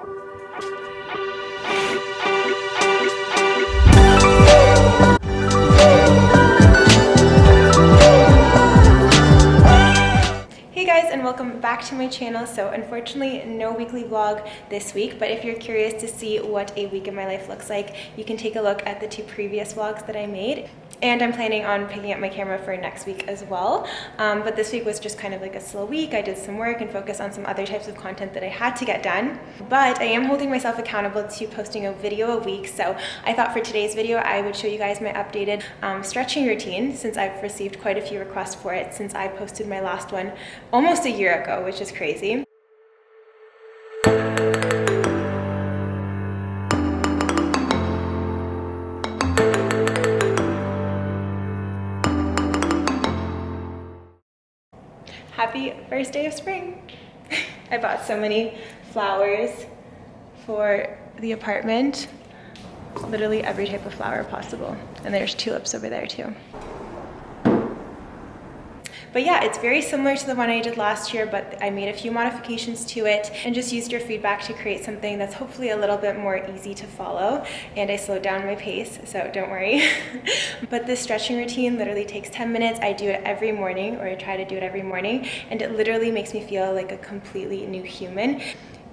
Hey guys, and welcome back to my channel. So unfortunately no weekly vlog this week, but if you're curious to see what a week in my life looks like, you can take a look at the 2 previous vlogs that I made. And I'm planning on picking up my camera for next week as well. But this week was just kind of like a slow week. I did some work and focused on some other types of content that I had to get done. But I am holding myself accountable to posting a video a week. So I thought for today's video, I would show you guys my updated stretching routine, since I've received quite a few requests for it since I posted my last one almost a year ago, which is crazy. Happy first day of spring. I bought so many flowers for the apartment. Literally every type of flower possible. And there's tulips over there too. But yeah, it's very similar to the one I did last year, but I made a few modifications to it and just used your feedback to create something that's hopefully a little bit more easy to follow. And I slowed down my pace, so don't worry. But this stretching routine literally takes 10 minutes. I do it every morning, or I try to do it every morning, and it literally makes me feel like a completely new human.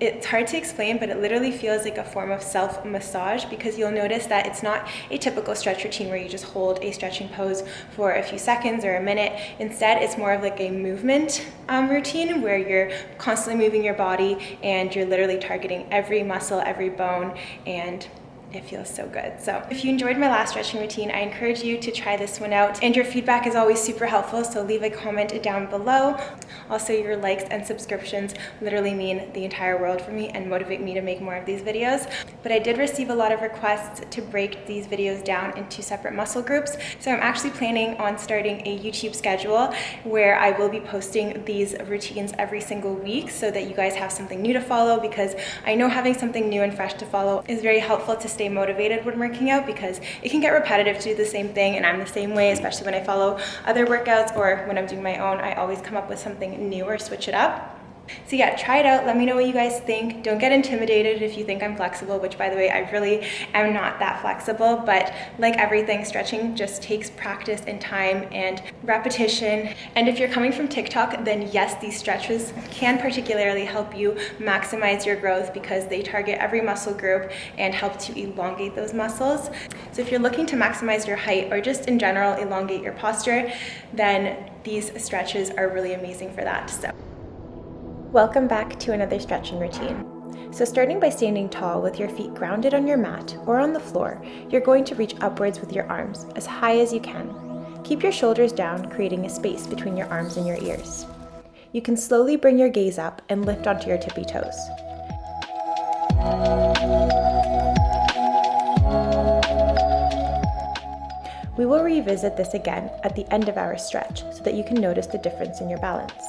It's hard to explain, but it literally feels like a form of self-massage, because you'll notice that it's not a typical stretch routine where you just hold a stretching pose for a few seconds or a minute. Instead, it's more of like a movement routine where you're constantly moving your body and you're literally targeting every muscle, every bone, and it feels so good. So if you enjoyed my last stretching routine, I encourage you to try this one out. And your feedback is always super helpful, so leave a comment down below. Also, your likes and subscriptions literally mean the entire world for me and motivate me to make more of these videos. But I did receive a lot of requests to break these videos down into separate muscle groups. So I'm actually planning on starting a YouTube schedule where I will be posting these routines every single week so that you guys have something new to follow, because I know having something new and fresh to follow is very helpful to stay motivated when working out, because it can get repetitive to do the same thing, and I'm the same way, especially when I follow other workouts or when I'm doing my own. I always come up with something new or switch it up. So yeah, try it out. Let me know what you guys think. Don't get intimidated if you think I'm flexible, which by the way, I really am not that flexible, but like everything, stretching just takes practice and time and repetition. And if you're coming from TikTok, then yes, these stretches can particularly help you maximize your growth, because they target every muscle group and help to elongate those muscles. So if you're looking to maximize your height or just in general elongate your posture, then these stretches are really amazing for that. So welcome back to another stretching routine. So starting by standing tall with your feet grounded on your mat or on the floor, you're going to reach upwards with your arms as high as you can. Keep your shoulders down, creating a space between your arms and your ears. You can slowly bring your gaze up and lift onto your tippy toes. We will revisit this again at the end of our stretch so that you can notice the difference in your balance.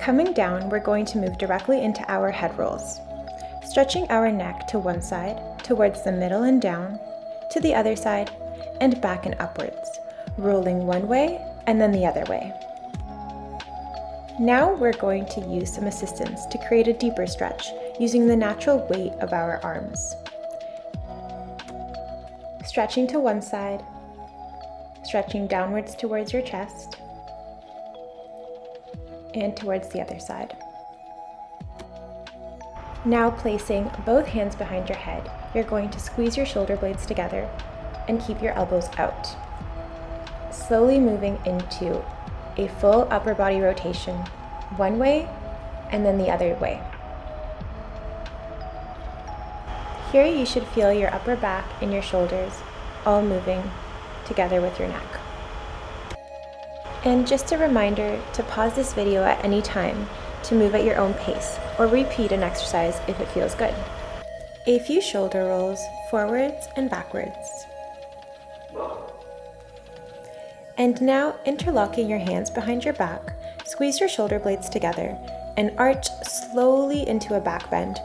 Coming down, we're going to move directly into our head rolls, stretching our neck to one side, towards the middle and down, to the other side, and back and upwards, rolling one way and then the other way. Now we're going to use some assistance to create a deeper stretch using the natural weight of our arms. Stretching to one side, stretching downwards towards your chest, and towards the other side. Now placing both hands behind your head, you're going to squeeze your shoulder blades together and keep your elbows out. Slowly moving into a full upper body rotation, one way and then the other way. Here you should feel your upper back and your shoulders all moving together with your neck. And just a reminder to pause this video at any time to move at your own pace, or repeat an exercise if it feels good. A few shoulder rolls forwards and backwards. And now, interlocking your hands behind your back, squeeze your shoulder blades together and arch slowly into a back bend.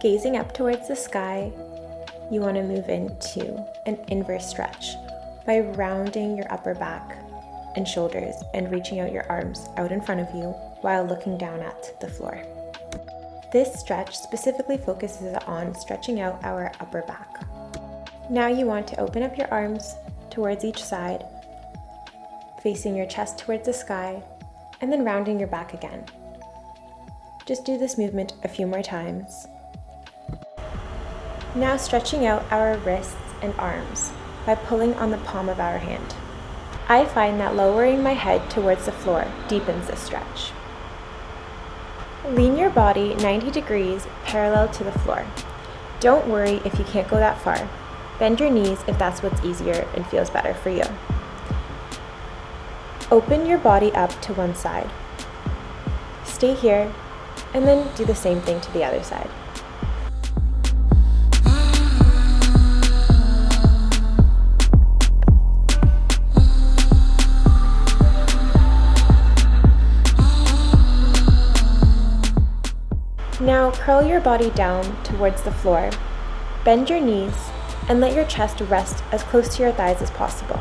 Gazing up towards the sky, you want to move into an inverse stretch by rounding your upper back and shoulders and reaching out your arms out in front of you while looking down at the floor. This stretch specifically focuses on stretching out our upper back. Now you want to open up your arms towards each side, facing your chest towards the sky, and then rounding your back again. Just do this movement a few more times. Now stretching out our wrists and arms by pulling on the palm of our hand. I find that lowering my head towards the floor deepens this stretch. Lean your body 90 degrees parallel to the floor. Don't worry if you can't go that far. Bend your knees if that's what's easier and feels better for you. Open your body up to one side. Stay here, and then do the same thing to the other side. Now curl your body down towards the floor, bend your knees, and let your chest rest as close to your thighs as possible.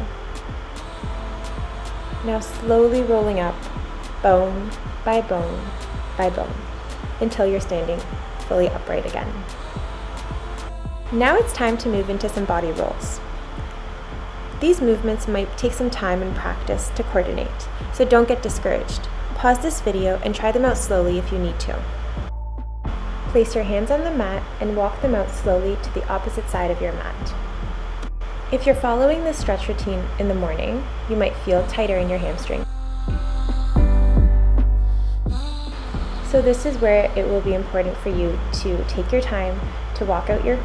Now slowly rolling up, bone by bone by bone, until you're standing fully upright again. Now it's time to move into some body rolls. These movements might take some time and practice to coordinate, so don't get discouraged. Pause this video and try them out slowly if you need to. Place your hands on the mat and walk them out slowly to the opposite side of your mat. If you're following this stretch routine in the morning, you might feel tighter in your hamstring. So this is where it will be important for you to take your time to walk out your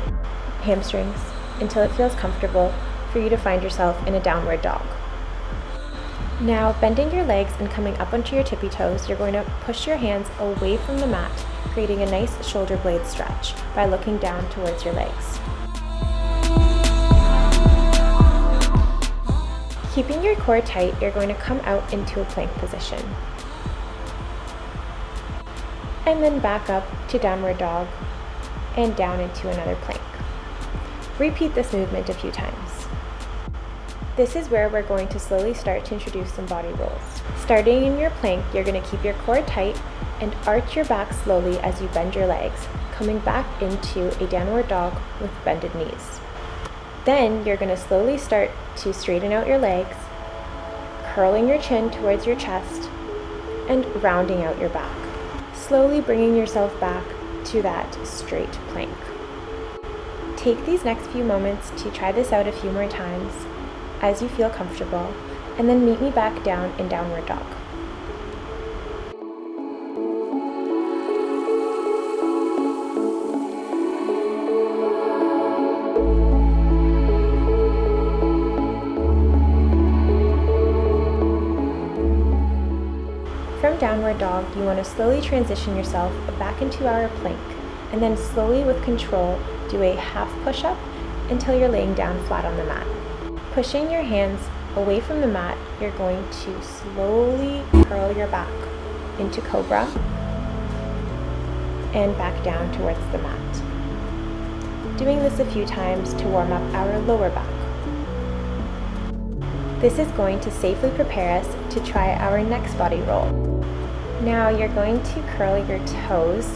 hamstrings until it feels comfortable for you to find yourself in a downward dog. Now, bending your legs and coming up onto your tippy toes, you're going to push your hands away from the mat, creating a nice shoulder blade stretch by looking down towards your legs. Keeping your core tight, you're going to come out into a plank position. And then back up to downward dog and down into another plank. Repeat this movement a few times. This is where we're going to slowly start to introduce some body rolls. Starting in your plank, you're going to keep your core tight and arch your back slowly as you bend your legs, coming back into a downward dog with bended knees. Then you're going to slowly start to straighten out your legs, curling your chin towards your chest, and rounding out your back. Slowly bringing yourself back to that straight plank. Take these next few moments to try this out a few more times as you feel comfortable, and then meet me back down in downward dog. From downward dog, you want to slowly transition yourself back into our plank, and then slowly with control do a half push-up until you're laying down flat on the mat. Pushing your hands away from the mat, you're going to slowly curl your back into cobra and back down towards the mat. Doing this a few times to warm up our lower back. This is going to safely prepare us to try our next body roll. Now you're going to curl your toes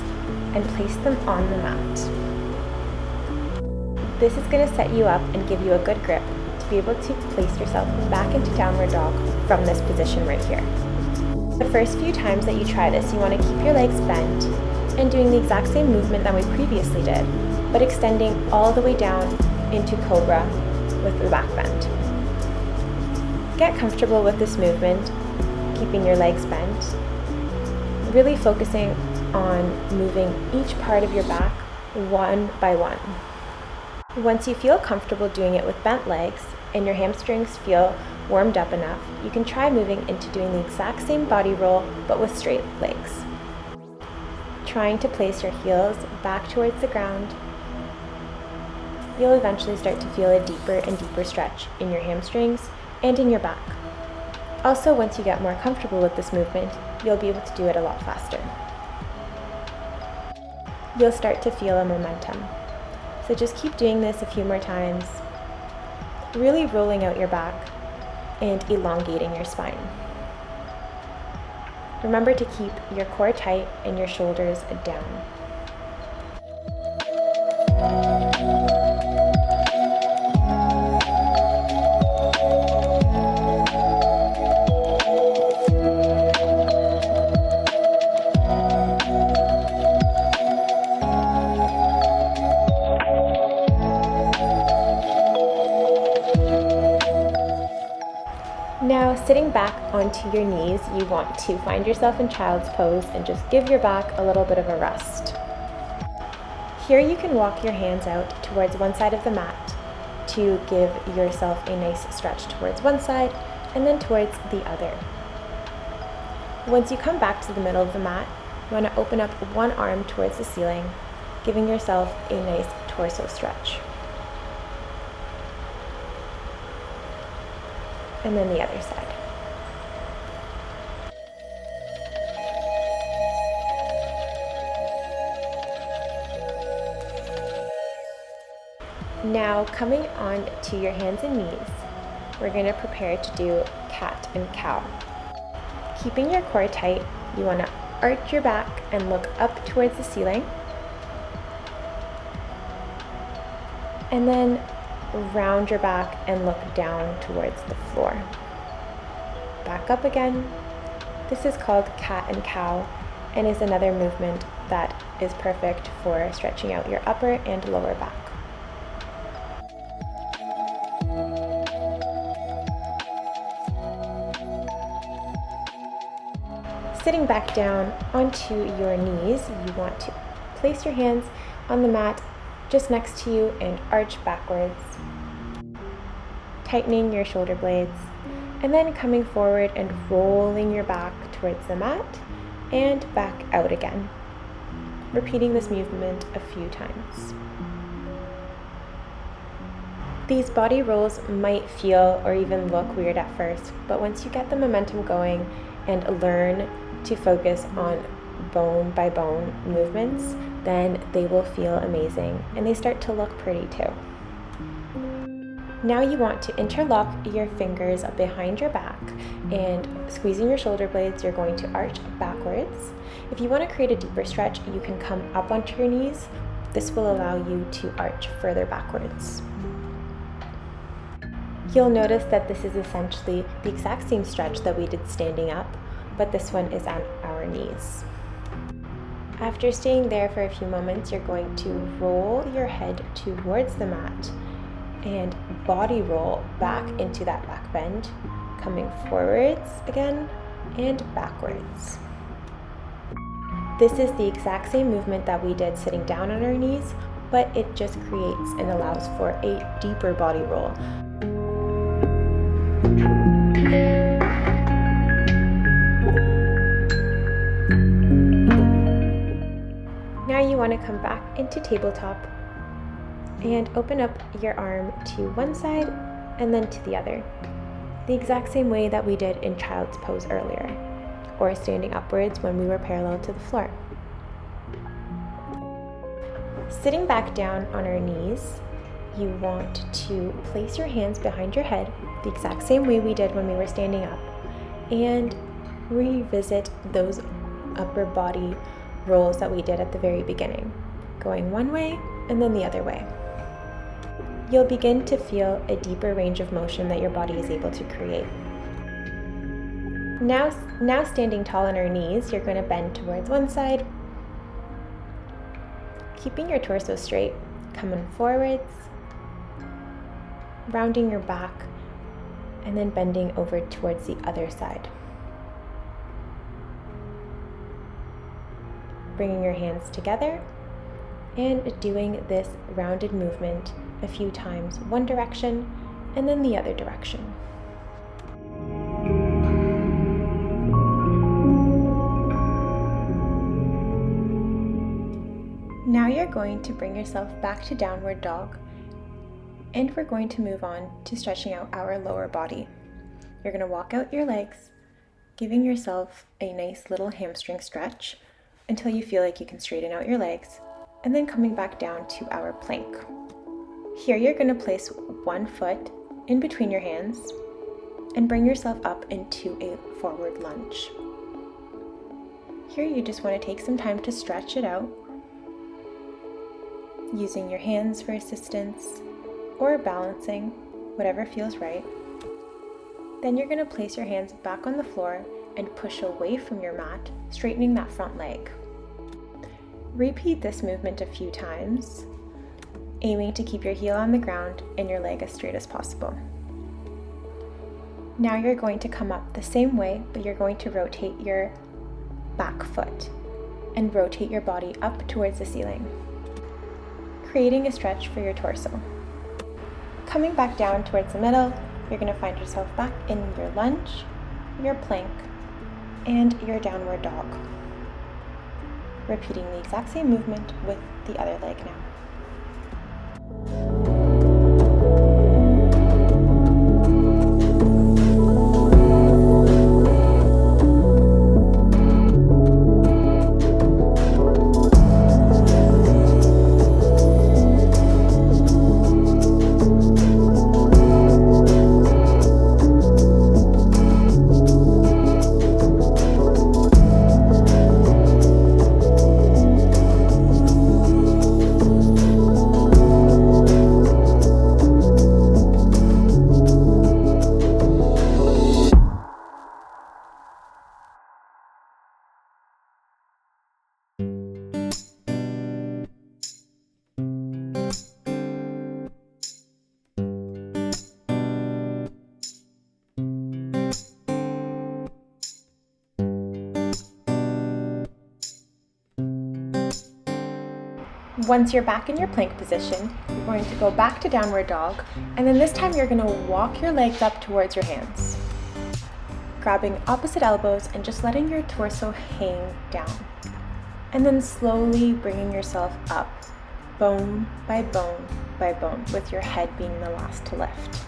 and place them on the mat. This is going to set you up and give you a good grip to be able to place yourself back into downward dog from this position right here. The first few times that you try this, you want to keep your legs bent and doing the exact same movement that we previously did, but extending all the way down into cobra with the back bend. Get comfortable with this movement, keeping your legs bent, really focusing on moving each part of your back one by one. Once you feel comfortable doing it with bent legs and your hamstrings feel warmed up enough, you can try moving into doing the exact same body roll but with straight legs. Trying to place your heels back towards the ground, you'll eventually start to feel a deeper and deeper stretch in your hamstrings and in your back. Also, once you get more comfortable with this movement, you'll be able to do it a lot faster. You'll start to feel a momentum. So just keep doing this a few more times, really rolling out your back and elongating your spine. Remember to keep your core tight and your shoulders down. back onto your knees, you want to find yourself in child's pose and just give your back a little bit of a rest. Here you can walk your hands out towards one side of the mat to give yourself a nice stretch towards one side and then towards the other. Once you come back to the middle of the mat, you want to open up one arm towards the ceiling, giving yourself a nice torso stretch. And then the other side. Now coming on to your hands and knees, we're going to prepare to do cat and cow. Keeping your core tight, you want to arch your back and look up towards the ceiling. And then round your back and look down towards the floor. Back up again. This is called cat and cow and is another movement that is perfect for stretching out your upper and lower back. Sitting back down onto your knees, you want to place your hands on the mat just next to you and arch backwards, tightening your shoulder blades, and then coming forward and rolling your back towards the mat and back out again, repeating this movement a few times. These body rolls might feel or even look weird at first, but once you get the momentum going and learn to focus on bone by bone movements, then they will feel amazing and they start to look pretty too. Now you want to interlock your fingers behind your back and squeezing your shoulder blades, you're going to arch backwards. If you want to create a deeper stretch, you can come up onto your knees. This will allow you to arch further backwards. You'll notice that this is essentially the exact same stretch that we did standing up, but this one is on our knees. After staying there for a few moments, you're going to roll your head towards the mat and body roll back into that back bend, coming forwards again and backwards. This is the exact same movement that we did sitting down on our knees, but it just creates and allows for a deeper body roll. Now you want to come back into tabletop and open up your arm to one side and then to the other, the exact same way that we did in child's pose earlier, or standing upwards when we were parallel to the floor. Sitting back down on our knees, you want to place your hands behind your head, the exact same way we did when we were standing up, and revisit those upper body rolls that we did at the very beginning, going one way and then the other way. You'll begin to feel a deeper range of motion that your body is able to create. Now standing tall on our knees, you're going to bend towards one side, keeping your torso straight, coming forwards, rounding your back, and then bending over towards the other side. Bringing your hands together and doing this rounded movement a few times, one direction and then the other direction. Now you're going to bring yourself back to downward dog, and we're going to move on to stretching out our lower body. You're going to walk out your legs, giving yourself a nice little hamstring stretch until you feel like you can straighten out your legs, and then coming back down to our plank. Here you're going to place one foot in between your hands and bring yourself up into a forward lunge. Here you just want to take some time to stretch it out, using your hands for assistance or balancing, whatever feels right. Then you're going to place your hands back on the floor and push away from your mat, straightening that front leg. Repeat this movement a few times, aiming to keep your heel on the ground and your leg as straight as possible. Now you're going to come up the same way, but you're going to rotate your back foot and rotate your body up towards the ceiling, creating a stretch for your torso. Coming back down towards the middle, you're going to find yourself back in your lunge, your plank, and your downward dog. Repeating the exact same movement with the other leg now. Once you're back in your plank position, you're going to go back to downward dog, and then this time you're going to walk your legs up towards your hands, grabbing opposite elbows and just letting your torso hang down, and then slowly bringing yourself up, bone by bone by bone, with your head being the last to lift.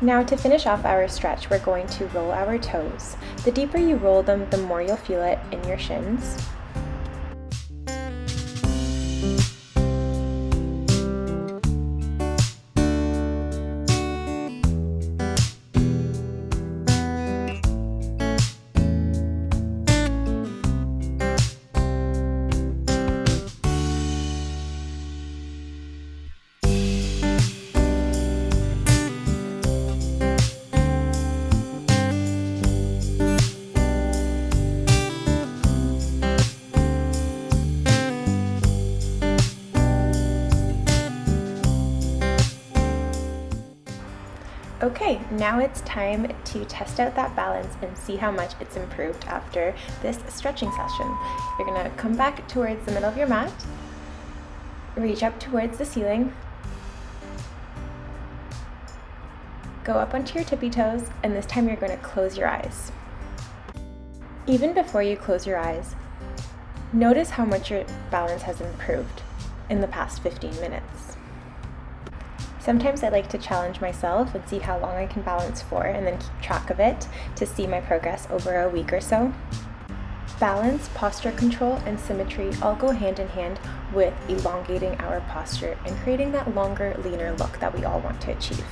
Now to finish off our stretch, we're going to roll our toes. The deeper you roll them, the more you'll feel it in your shins. Okay, now it's time to test out that balance and see how much it's improved after this stretching session. You're gonna come back towards the middle of your mat, reach up towards the ceiling, go up onto your tippy toes, and this time you're gonna close your eyes. Even before you close your eyes, notice how much your balance has improved in the past 15 minutes. Sometimes I like to challenge myself and see how long I can balance for and then keep track of it to see my progress over a week or so. Balance, posture control, and symmetry all go hand in hand with elongating our posture and creating that longer, leaner look that we all want to achieve.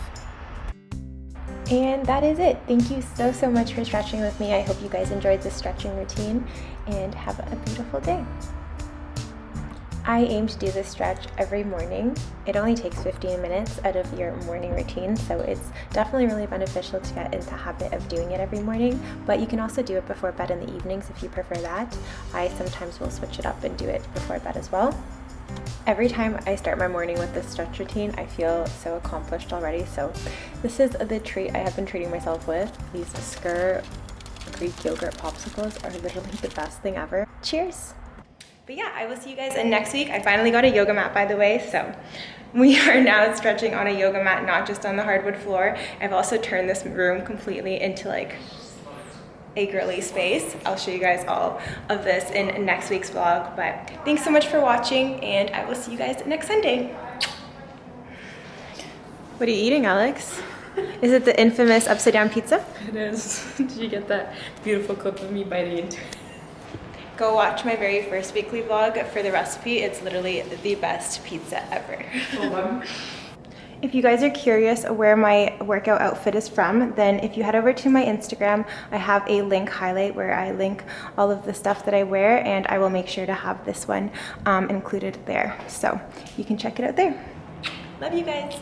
And that is it. Thank you so much for stretching with me. I hope you guys enjoyed this stretching routine and have a beautiful day. I aim to do this stretch every morning. It only takes 15 minutes out of your morning routine, so it's definitely really beneficial to get into the habit of doing it every morning, but you can also do it before bed in the evenings if you prefer that. I sometimes will switch it up and do it before bed as well. Every time I start my morning with this stretch routine, I feel so accomplished already, so this is the treat I have been treating myself with. These Skyr Greek yogurt popsicles are literally the best thing ever. Cheers! But yeah, I will see you guys next week. I finally got a yoga mat, by the way, so we are now stretching on a yoga mat, not just on the hardwood floor. I've also turned this room completely into like a girly space. I'll show you guys all of this in next week's vlog, but thanks so much for watching, and I will see you guys next Sunday. What are you eating, Alex? Is it the infamous upside down pizza? It is. Did you get that beautiful clip of me biting into it? Go watch my very first weekly vlog for the recipe. It's literally the best pizza ever. If you guys are curious where my workout outfit is from, then if you head over to my Instagram, I have a link highlight where I link all of the stuff that I wear, and I will make sure to have this one included there. So you can check it out there. Love you guys.